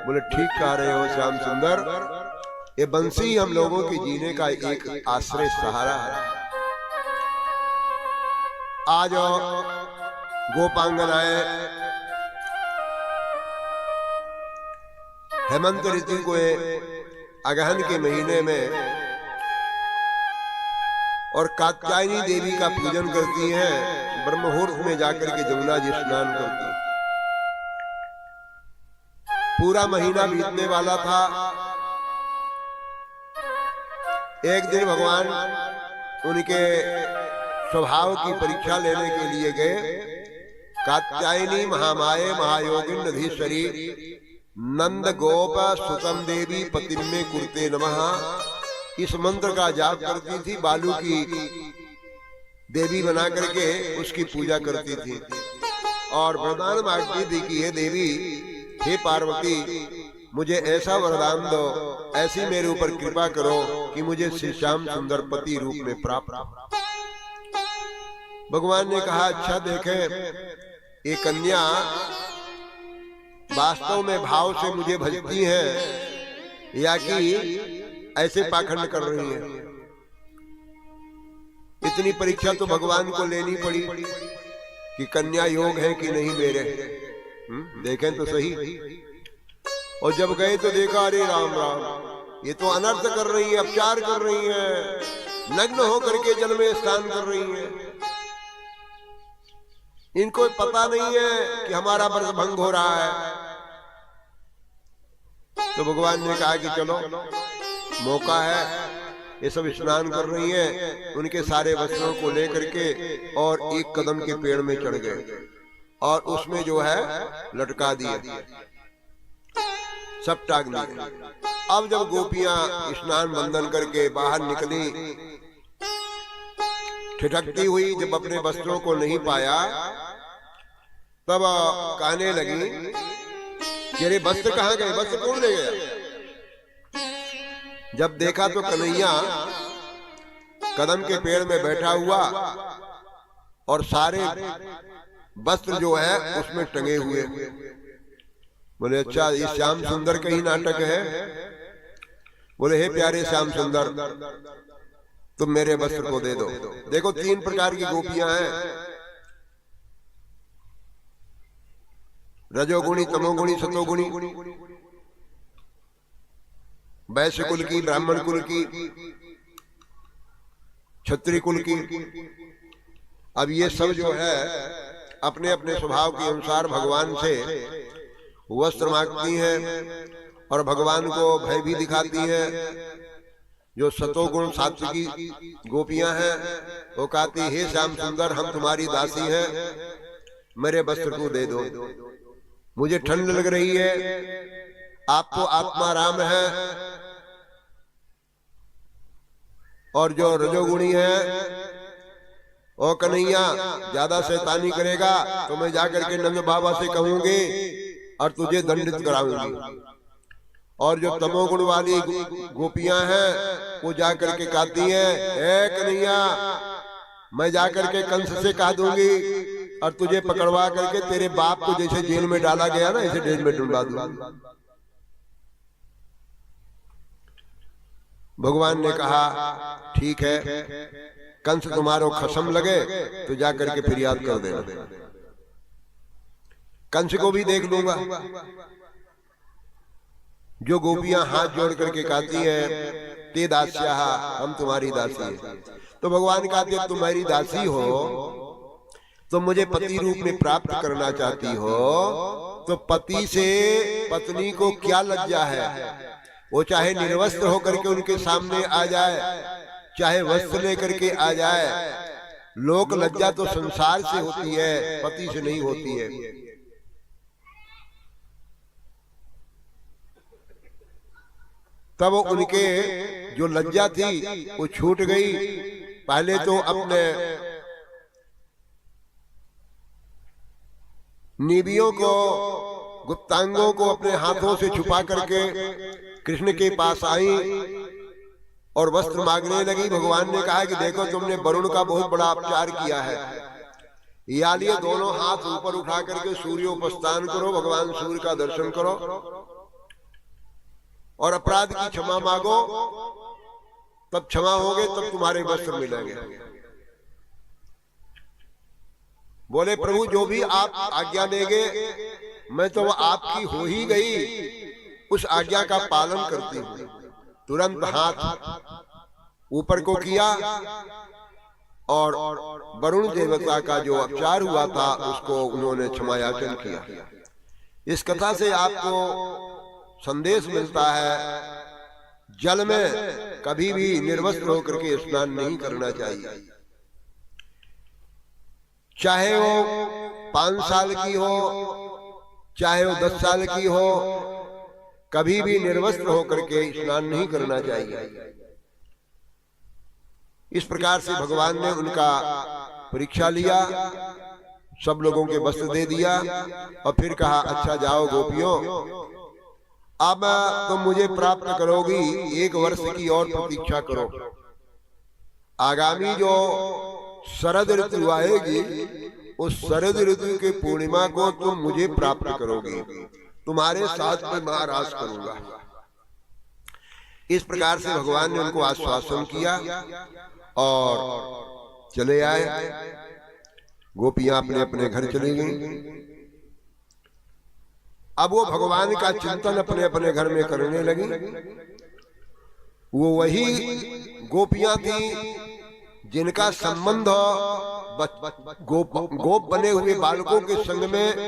बोले ठीक कह रहे हो श्याम सुंदर, ये बंसी हम लोगों के जीने का एक आश्रय सहारा है। आज गोपांगनाएं हेमंत ऋतु को अगहन के महीने में और कात्यायनी देवी का पूजन करती हैं, ब्रह्ममुहूर्त में जाकर के जमुना जी स्नान करती हैं। पूरा महीना बीतने वाला था। एक दिन भगवान उनके स्वभाव की परीक्षा लेने के लिए गए। कात्यायनी महामाये महायोगिन नधीश्वरी नंद गोप सुतम देवी पतिम में कुरते नमः, इस मंत्र का जाप करती थी। बालू की देवी बना करके उसकी पूजा करती थी और वरदान मांगती थी कि हे देवी, हे पार्वती, मुझे ऐसा वरदान दो, ऐसी मेरे ऊपर कृपा करो कि मुझे श्री श्याम सुंदर पति रूप में प्राप्त हो। भगवान ने कहा अच्छा देखें, ये कन्या वास्तव में भाव से मुझे भजती है या कि ऐसे पाखंड कर रही है। इतनी परीक्षा तो भगवान को लेनी पड़ी कि कन्या योग है कि नहीं मेरे, देखें तो सही। और जब गए तो देखा अरे राम राम, ये तो अनर्थ कर रही है, अपचार कर रही है, नग्न होकर के जल में स्नान कर रही है। इनको पता नहीं है कि हमारा व्रत भंग हो रहा है। तो भगवान ने कहा कि चलो मौका है, ये सब स्नान कर रही है। उनके सारे वस्त्रों को लेकर के और एक कदम के पेड़ में चढ़ गए और उसमें जो है लटका दिए, सब टांग दिए। अब जब गोपियां स्नान बंदन करके बाहर निकली, ठिठकती हुई, जब अपने वस्त्रों को नहीं पाया तब कहने लगी कि अरे वस्त्र कहाँ गए, वस्त्र कौन ले गया? जब देखा तो कन्हैया कदम के पेड़ में बैठा हुआ और सारे वस्त्र जो है उसमें टंगे हुए। बोले अच्छा, ये श्याम सुंदर का ही नाटक है? बोले हे प्यारे श्याम सुंदर, तुम मेरे वस्त्र को दे दो। देखो 3 प्रकार की गोपियां हैं, रजोगुणी, तमोगुणी, सतोगुणी। वैश्य कुल की, ब्राह्मण कुल की, क्षत्रिय कुल की। अब ये सब जो है अपने अपने स्वभाव के अनुसार भगवान से वस्त्र मांगती हैं और भगवान को भय भी दिखाती हैं। जो सतोगुण सात्विकी गोपियां हैं वो कहती हे श्याम सुंदर, हम तुम्हारी दासी हैं, मेरे वस्त्र को दे दो, मुझे ठंड लग रही है, आप तो आत्मा राम है। और जो रजोगुणी है ओ कन्हैया, ज्यादा शैतानी करेगा तो मैं जाकर के नंद बाबा से कहूंगी और तुझे दंडित कराऊंगी। और जो तमोगुण वाली गोपियां हैं वो जाकर के कहती हैं ए कन्हैया, मैं जाकर के कंस से कह दूंगी और तुझे पकड़वा करके तेरे बाप को जैसे जेल में डाला गया ना, ऐसे जेल में डुबा दूंगी। भगवान ने कहा ठीक है, कंस तुम्हारो खसम लगे तो जाकर के फिर याद कर देना, कंस को भी देख लूंगा। जो गोपियां हाथ जोड़ करके कहती हैं ते दास्या, हम तुम्हारी दासी है। तो भगवान कहते हैं तुम्हारी दासी हो तो मुझे पति रूप में प्राप्त करना चाहती हो तो पति से पत्नी को क्या लज्जा है? वो चाहे निर्वस्त्र होकर के उनके सामने आ जाए, चाहे वस्त्र लेकर के आ जाए, लोक लज्जा तो संसार से होती है, पति से नहीं होती है। तब उनके जो लज्जा थी वो छूट गई। पहले तो अपने निबियों को, गुप्तांगों को अपने हाथों से छुपा करके कृष्ण के पास आई और वस्त्र मांगने लगी। भगवान ने कहा कि देखो तुमने वरुण का बहुत बड़ा अपचार किया है, या लिए दोनों हाथ ऊपर उठा करके सूर्योपस्थान करो, भगवान सूर्य का दर्शन करो और अपराध की क्षमा मांगो, तब क्षमा होगे, तब तुम्हारे वस्त्र मिलेंगे। बोले प्रभु जो भी आप आज्ञा देंगे मैं तो आपकी हो ही गई, उस आज्ञा का पालन करती हूं। तुरंत हाथ ऊपर को किया और वरुण देवता का जो अपचार हुआ था उसको उन्होंने क्षमायाचन किया। इस कथा से आपको संदेश मिलता है, जल में कभी भी निर्वस्त्र होकर के स्नान नहीं करना चाहिए। चाहे वो 5 साल की हो, चाहे वो 10 साल की हो, कभी भी निर्वस्त्र होकर के स्नान नहीं करना चाहिए। इस प्रकार से भगवान ने उनका परीक्षा लिया, सब लोगों के वस्त्र दे दिया और फिर कहा अच्छा जाओ गोपियों, अब तुम मुझे प्राप्त करोगी, 1 वर्ष की और प्रतीक्षा करो। आगामी जो शरद ऋतु आएगी उस शरद ऋतु के पूर्णिमा को तुम मुझे प्राप्त करोगी, तुम्हारे साथ में मैं रास करूंगा। इस प्रकार से भगवान ने उनको आश्वासन किया और चले आए। गोपियां अपने अपने घर चली गईं। अब वो भगवान का चिंतन अपने अपने घर में करने लगी। वो वही गोपियां थी जिनका संबंध गोप बने हुए बालकों के संग में